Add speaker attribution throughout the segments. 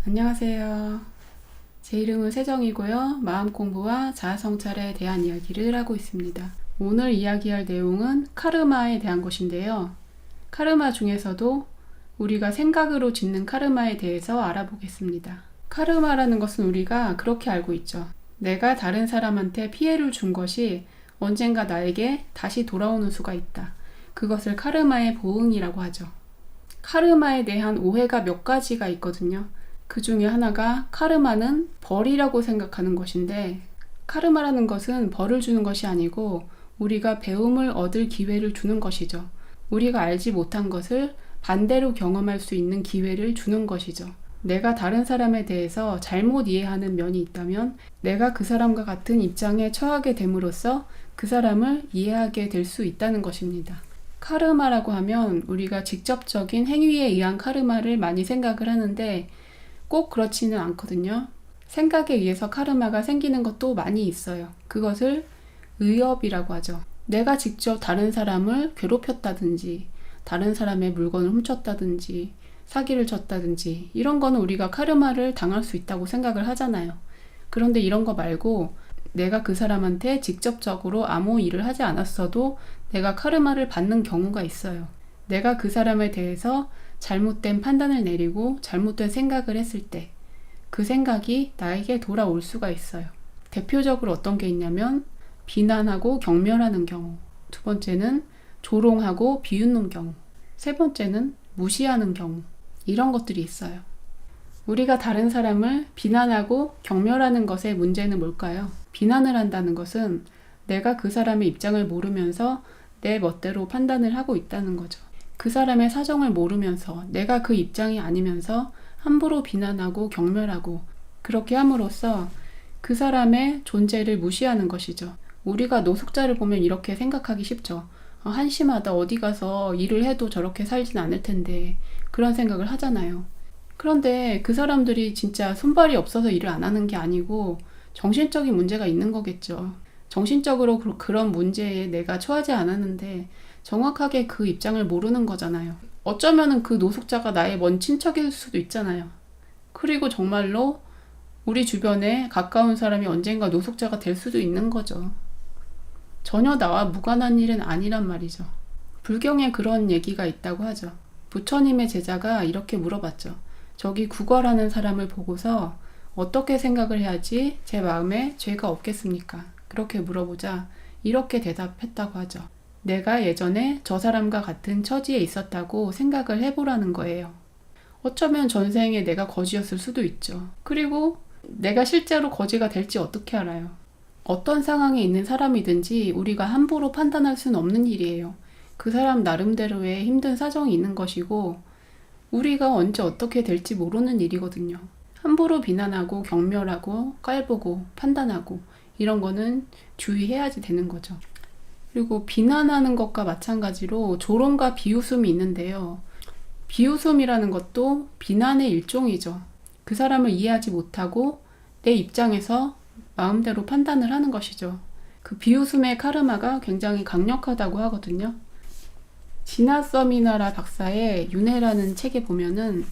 Speaker 1: 안녕하세요. 제 이름은 세정이고요. 마음 공부와 자아 성찰에 대한 이야기를 하고 있습니다. 오늘 이야기할 내용은 카르마에 대한 것인데요. 카르마 중에서도 우리가 생각으로 짓는 카르마에 대해서 알아보겠습니다. 카르마라는 것은 우리가 그렇게 알고 있죠. 내가 다른 사람한테 피해를 준 것이 언젠가 나에게 다시 돌아오는 수가 있다. 그것을 카르마의 보응이라고 하죠. 카르마에 대한 오해가 몇 가지가 있거든요. 그 중에 하나가 카르마는 벌이라고 생각하는 것인데, 카르마라는 것은 벌을 주는 것이 아니고 우리가 배움을 얻을 기회를 주는 것이죠. 우리가 알지 못한 것을 반대로 경험할 수 있는 기회를 주는 것이죠. 내가 다른 사람에 대해서 잘못 이해하는 면이 있다면 내가 그 사람과 같은 입장에 처하게 됨으로써 그 사람을 이해하게 될 수 있다는 것입니다. 카르마라고 하면 우리가 직접적인 행위에 의한 카르마를 많이 생각을 하는데 꼭 그렇지는 않거든요. 생각에 의해서 카르마가 생기는 것도 많이 있어요. 그것을 의업이라고 하죠. 내가 직접 다른 사람을 괴롭혔다든지 다른 사람의 물건을 훔쳤다든지 사기를 쳤다든지 이런 거는 우리가 카르마를 당할 수 있다고 생각을 하잖아요. 그런데 이런 거 말고 내가 그 사람한테 직접적으로 아무 일을 하지 않았어도 내가 카르마를 받는 경우가 있어요. 내가 그 사람에 대해서 잘못된 판단을 내리고 잘못된 생각을 했을 때 그 생각이 나에게 돌아올 수가 있어요. 대표적으로 어떤 게 있냐면 비난하고 경멸하는 경우, 두 번째는 조롱하고 비웃는 경우, 세 번째는 무시하는 경우, 이런 것들이 있어요. 우리가 다른 사람을 비난하고 경멸하는 것의 문제는 뭘까요? 비난을 한다는 것은 내가 그 사람의 입장을 모르면서 내 멋대로 판단을 하고 있다는 거죠. 그 사람의 사정을 모르면서 내가 그 입장이 아니면서 함부로 비난하고 경멸하고 그렇게 함으로써 그 사람의 존재를 무시하는 것이죠. 우리가 노숙자를 보면 이렇게 생각하기 쉽죠. 한심하다. 어디 가서 일을 해도 저렇게 살진 않을 텐데 그런 생각을 하잖아요. 그런데 그 사람들이 진짜 손발이 없어서 일을 안 하는 게 아니고 정신적인 문제가 있는 거겠죠. 정신적으로 그런 문제에 내가 처하지 않았는데 정확하게 그 입장을 모르는 거잖아요. 어쩌면은 그 노숙자가 나의 먼 친척일 수도 있잖아요. 그리고 정말로 우리 주변에 가까운 사람이 언젠가 노숙자가 될 수도 있는 거죠. 전혀 나와 무관한 일은 아니란 말이죠. 불경에 그런 얘기가 있다고 하죠. 부처님의 제자가 이렇게 물어봤죠. 저기 구걸하는 사람을 보고서 어떻게 생각을 해야지 제 마음에 죄가 없겠습니까? 그렇게 물어보자 이렇게 대답했다고 하죠. 내가 예전에 저 사람과 같은 처지에 있었다고 생각을 해보라는 거예요. 어쩌면 전생에 내가 거지였을 수도 있죠. 그리고 내가 실제로 거지가 될지 어떻게 알아요? 어떤 상황에 있는 사람이든지 우리가 함부로 판단할 수는 없는 일이에요. 그 사람 나름대로의 힘든 사정이 있는 것이고 우리가 언제 어떻게 될지 모르는 일이거든요. 함부로 비난하고 경멸하고 깔보고 판단하고 이런 거는 주의해야지 되는 거죠. 그리고 비난하는 것과 마찬가지로 조롱과 비웃음이 있는데요. 비웃음이라는 것도 비난의 일종이죠. 그 사람을 이해하지 못하고 내 입장에서 마음대로 판단을 하는 것이죠. 그 비웃음의 카르마가 굉장히 강력하다고 하거든요. 지나 서미나라 박사의 윤회라는 책에 보면은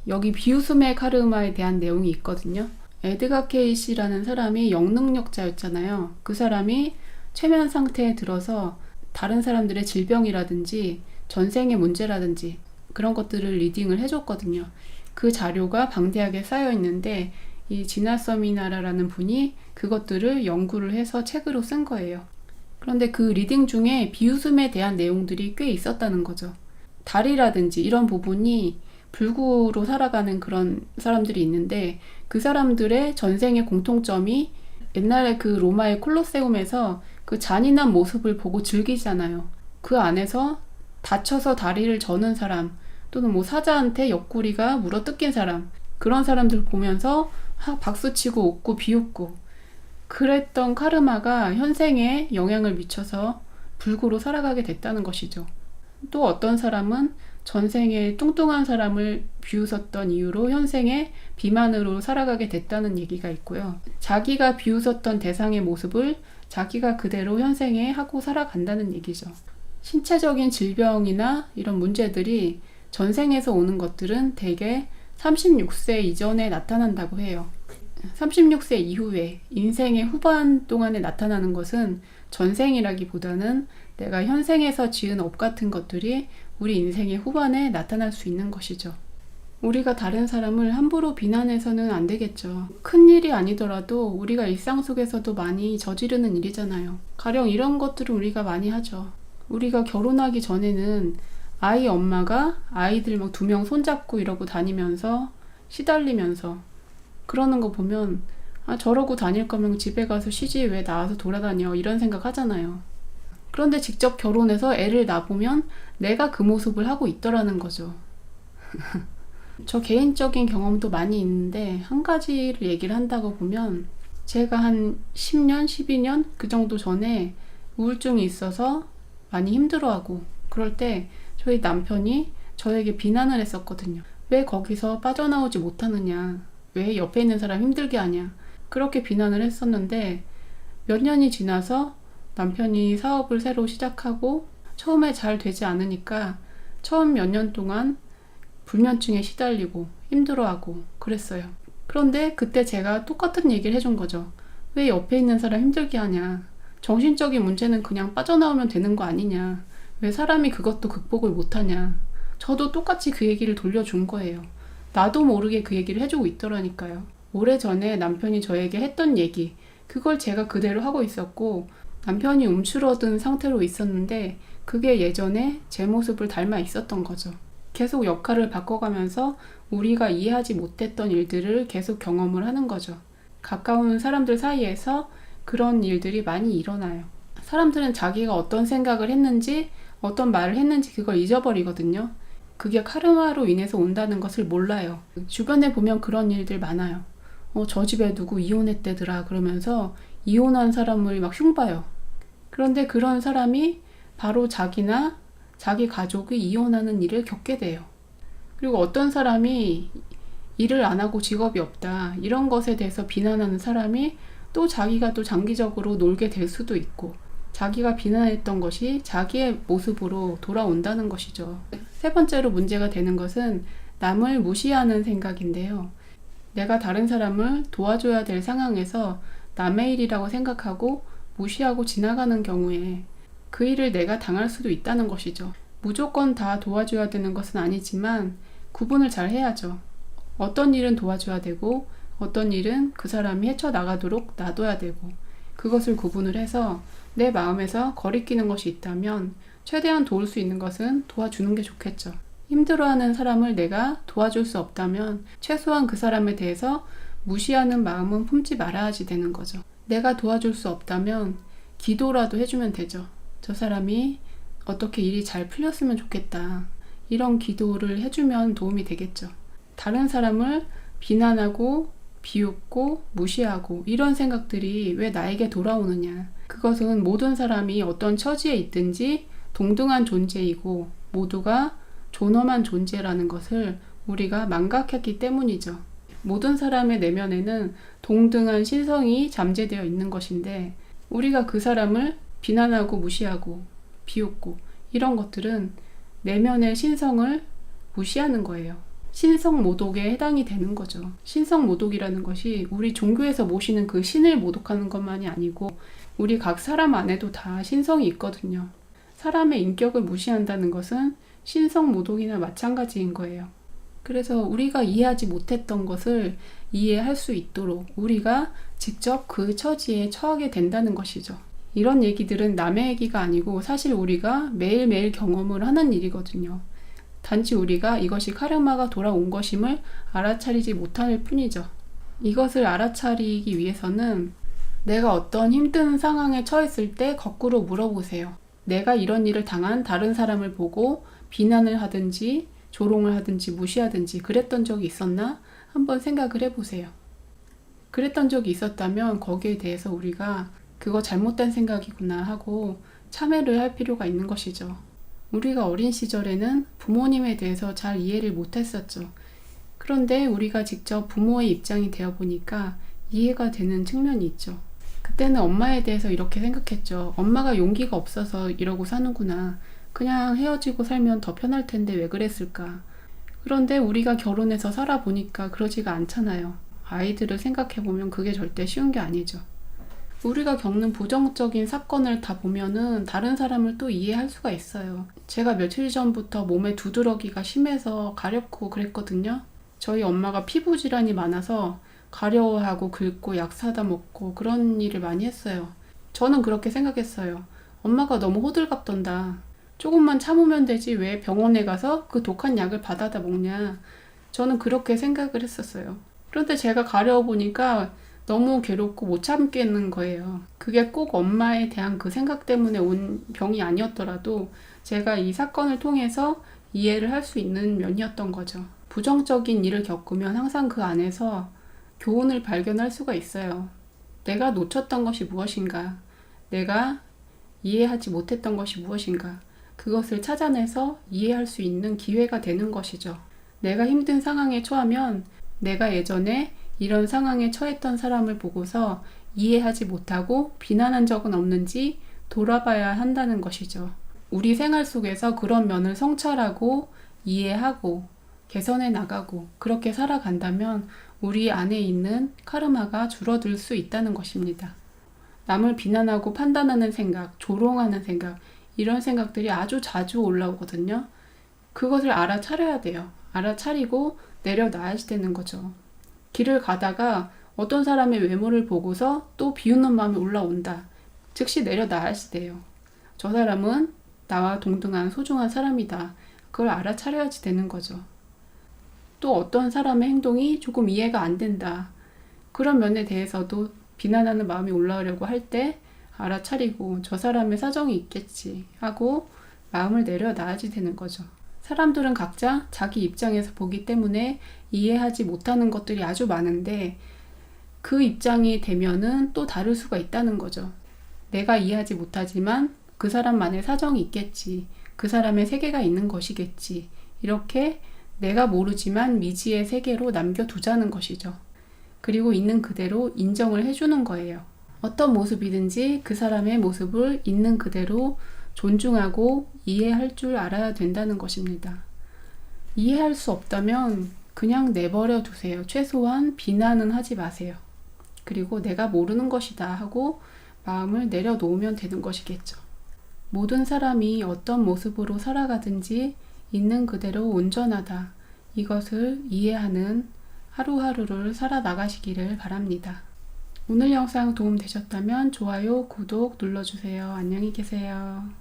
Speaker 1: 여기 비웃음의 카르마에 대한 내용이 있거든요. 에드가 케이시라는 사람이 영능력자였잖아요. 그 사람이 최면 상태에 들어서 다른 사람들의 질병이라든지 전생의 문제라든지 그런 것들을 리딩을 해줬거든요. 그 자료가 방대하게 쌓여 있는데 이 지나 서미나라라는 분이 그것들을 연구를 해서 책으로 쓴 거예요. 그런데 그 리딩 중에 비웃음에 대한 내용들이 꽤 있었다는 거죠. 달이라든지 이런 부분이 불구로 살아가는 그런 사람들이 있는데 그 사람들의 전생의 공통점이 옛날에 그 로마의 콜로세움에서 그 잔인한 모습을 보고 즐기잖아요. 그 안에서 다쳐서 다리를 저는 사람 또는 뭐 사자한테 옆구리가 물어뜯긴 사람 그런 사람들 보면서 박수치고 웃고 비웃고 그랬던 카르마가 현생에 영향을 미쳐서 불구로 살아가게 됐다는 것이죠. 또 어떤 사람은 전생에 뚱뚱한 사람을 비웃었던 이유로 현생에 비만으로 살아가게 됐다는 얘기가 있고요. 자기가 비웃었던 대상의 모습을 자기가 그대로 현생에 하고 살아간다는 얘기죠. 신체적인 질병이나 이런 문제들이 전생에서 오는 것들은 대개 36세 이전에 나타난다고 해요. 36세 이후에 인생의 후반 동안에 나타나는 것은 전생이라기보다는 내가 현생에서 지은 업 같은 것들이 우리 인생의 후반에 나타날 수 있는 것이죠. 우리가 다른 사람을 함부로 비난해서는 안 되겠죠. 큰 일이 아니더라도 우리가 일상 속에서도 많이 저지르는 일이잖아요. 가령 이런 것들은 우리가 많이 하죠. 우리가 결혼하기 전에는 아이 엄마가 아이들 막 2명 손잡고 이러고 다니면서 시달리면서 그러는 거 보면 저러고 다닐 거면 집에 가서 쉬지 왜 나와서 돌아다녀 이런 생각 하잖아요. 그런데 직접 결혼해서 애를 낳아보면 내가 그 모습을 하고 있더라는 거죠. 저 개인적인 경험도 많이 있는데 한 가지를 얘기를 한다고 보면 제가 한 10년, 12년 그 정도 전에 우울증이 있어서 많이 힘들어하고 그럴 때 저희 남편이 저에게 비난을 했었거든요. 왜 거기서 빠져나오지 못하느냐, 왜 옆에 있는 사람 힘들게 하냐, 그렇게 비난을 했었는데 몇 년이 지나서 남편이 사업을 새로 시작하고 처음에 잘 되지 않으니까 처음 몇 년 동안 불면증에 시달리고 힘들어하고 그랬어요. 그런데 그때 제가 똑같은 얘기를 해준 거죠. 왜 옆에 있는 사람 힘들게 하냐, 정신적인 문제는 그냥 빠져나오면 되는 거 아니냐, 왜 사람이 그것도 극복을 못하냐. 저도 똑같이 그 얘기를 돌려준 거예요. 나도 모르게 그 얘기를 해주고 있더라니까요. 오래전에 남편이 저에게 했던 얘기, 그걸 제가 그대로 하고 있었고 남편이 움츠러든 상태로 있었는데 그게 예전에 제 모습을 닮아 있었던 거죠. 계속 역할을 바꿔가면서 우리가 이해하지 못했던 일들을 계속 경험을 하는 거죠. 가까운 사람들 사이에서 그런 일들이 많이 일어나요. 사람들은 자기가 어떤 생각을 했는지 어떤 말을 했는지 그걸 잊어버리거든요. 그게 카르마로 인해서 온다는 것을 몰라요. 주변에 보면 그런 일들 많아요. 저 집에 누구 이혼했대더라 그러면서 이혼한 사람을 막 흉봐요. 그런데 그런 사람이 바로 자기나 자기 가족이 이혼하는 일을 겪게 돼요. 그리고 어떤 사람이 일을 안 하고 직업이 없다 이런 것에 대해서 비난하는 사람이 또 자기가 또 장기적으로 놀게 될 수도 있고 자기가 비난했던 것이 자기의 모습으로 돌아온다는 것이죠. 세 번째로 문제가 되는 것은 남을 무시하는 생각인데요. 내가 다른 사람을 도와줘야 될 상황에서 남의 일이라고 생각하고 무시하고 지나가는 경우에 그 일을 내가 당할 수도 있다는 것이죠. 무조건 다 도와줘야 되는 것은 아니지만 구분을 잘 해야죠. 어떤 일은 도와줘야 되고 어떤 일은 그 사람이 헤쳐나가도록 놔둬야 되고 그것을 구분을 해서 내 마음에서 거리끼는 것이 있다면 최대한 도울 수 있는 것은 도와주는 게 좋겠죠. 힘들어하는 사람을 내가 도와줄 수 없다면 최소한 그 사람에 대해서 무시하는 마음은 품지 말아야지 되는 거죠. 내가 도와줄 수 없다면 기도라도 해주면 되죠. 저 사람이 어떻게 일이 잘 풀렸으면 좋겠다. 이런 기도를 해주면 도움이 되겠죠. 다른 사람을 비난하고 비웃고 무시하고 이런 생각들이 왜 나에게 돌아오느냐. 그것은 모든 사람이 어떤 처지에 있든지 동등한 존재이고 모두가 존엄한 존재라는 것을 우리가 망각했기 때문이죠. 모든 사람의 내면에는 동등한 신성이 잠재되어 있는 것인데 우리가 그 사람을 비난하고 무시하고 비웃고 이런 것들은 내면의 신성을 무시하는 거예요. 신성모독에 해당이 되는 거죠. 신성모독이라는 것이 우리 종교에서 모시는 그 신을 모독하는 것만이 아니고 우리 각 사람 안에도 다 신성이 있거든요. 사람의 인격을 무시한다는 것은 신성모독이나 마찬가지인 거예요. 그래서 우리가 이해하지 못했던 것을 이해할 수 있도록 우리가 직접 그 처지에 처하게 된다는 것이죠. 이런 얘기들은 남의 얘기가 아니고 사실 우리가 매일매일 경험을 하는 일이거든요. 단지 우리가 이것이 카르마가 돌아온 것임을 알아차리지 못할 뿐이죠. 이것을 알아차리기 위해서는 내가 어떤 힘든 상황에 처했을 때 거꾸로 물어보세요. 내가 이런 일을 당한 다른 사람을 보고 비난을 하든지 조롱을 하든지 무시하든지 그랬던 적이 있었나? 한번 생각을 해보세요. 그랬던 적이 있었다면 거기에 대해서 우리가 그거 잘못된 생각이구나 하고 참회를 할 필요가 있는 것이죠. 우리가 어린 시절에는 부모님에 대해서 잘 이해를 못했었죠. 그런데 우리가 직접 부모의 입장이 되어 보니까 이해가 되는 측면이 있죠. 그때는 엄마에 대해서 이렇게 생각했죠. 엄마가 용기가 없어서 이러고 사는구나. 그냥 헤어지고 살면 더 편할 텐데 왜 그랬을까. 그런데 우리가 결혼해서 살아보니까 그러지가 않잖아요. 아이들을 생각해보면 그게 절대 쉬운 게 아니죠. 우리가 겪는 부정적인 사건을 다 보면은 다른 사람을 또 이해할 수가 있어요. 제가 며칠 전부터 몸에 두드러기가 심해서 가렵고 그랬거든요. 저희 엄마가 피부 질환이 많아서 가려워하고 긁고 약 사다 먹고 그런 일을 많이 했어요. 저는 그렇게 생각했어요. 엄마가 너무 호들갑던다. 조금만 참으면 되지 왜 병원에 가서 그 독한 약을 받아다 먹냐. 저는 그렇게 생각을 했었어요. 그런데 제가 가려워 보니까 너무 괴롭고 못 참겠는 거예요. 그게 꼭 엄마에 대한 그 생각 때문에 온 병이 아니었더라도 제가 이 사건을 통해서 이해를 할 수 있는 면이었던 거죠. 부정적인 일을 겪으면 항상 그 안에서 교훈을 발견할 수가 있어요. 내가 놓쳤던 것이 무엇인가? 내가 이해하지 못했던 것이 무엇인가? 그것을 찾아내서 이해할 수 있는 기회가 되는 것이죠. 내가 힘든 상황에 처하면 내가 예전에 이런 상황에 처했던 사람을 보고서 이해하지 못하고 비난한 적은 없는지 돌아봐야 한다는 것이죠. 우리 생활 속에서 그런 면을 성찰하고 이해하고 개선해 나가고 그렇게 살아간다면 우리 안에 있는 카르마가 줄어들 수 있다는 것입니다. 남을 비난하고 판단하는 생각, 조롱하는 생각, 이런 생각들이 아주 자주 올라오거든요. 그것을 알아차려야 돼요. 알아차리고 내려놔야지 되는 거죠. 길을 가다가 어떤 사람의 외모를 보고서 또 비웃는 마음이 올라온다. 즉시 내려놔야지 돼요. 저 사람은 나와 동등한 소중한 사람이다. 그걸 알아차려야지 되는 거죠. 또 어떤 사람의 행동이 조금 이해가 안 된다. 그런 면에 대해서도 비난하는 마음이 올라오려고 할 때 알아차리고 저 사람의 사정이 있겠지 하고 마음을 내려놔야지 되는 거죠. 사람들은 각자 자기 입장에서 보기 때문에 이해하지 못하는 것들이 아주 많은데 그 입장이 되면은 또 다를 수가 있다는 거죠. 내가 이해하지 못하지만 그 사람만의 사정이 있겠지. 그 사람의 세계가 있는 것이겠지. 이렇게 내가 모르지만 미지의 세계로 남겨두자는 것이죠. 그리고 있는 그대로 인정을 해주는 거예요. 어떤 모습이든지 그 사람의 모습을 있는 그대로 존중하고 이해할 줄 알아야 된다는 것입니다. 이해할 수 없다면 그냥 내버려 두세요. 최소한 비난은 하지 마세요. 그리고 내가 모르는 것이다 하고 마음을 내려놓으면 되는 것이겠죠. 모든 사람이 어떤 모습으로 살아가든지 있는 그대로 온전하다. 이것을 이해하는 하루하루를 살아나가시기를 바랍니다. 오늘 영상 도움 되셨다면 좋아요, 구독 눌러주세요. 안녕히 계세요.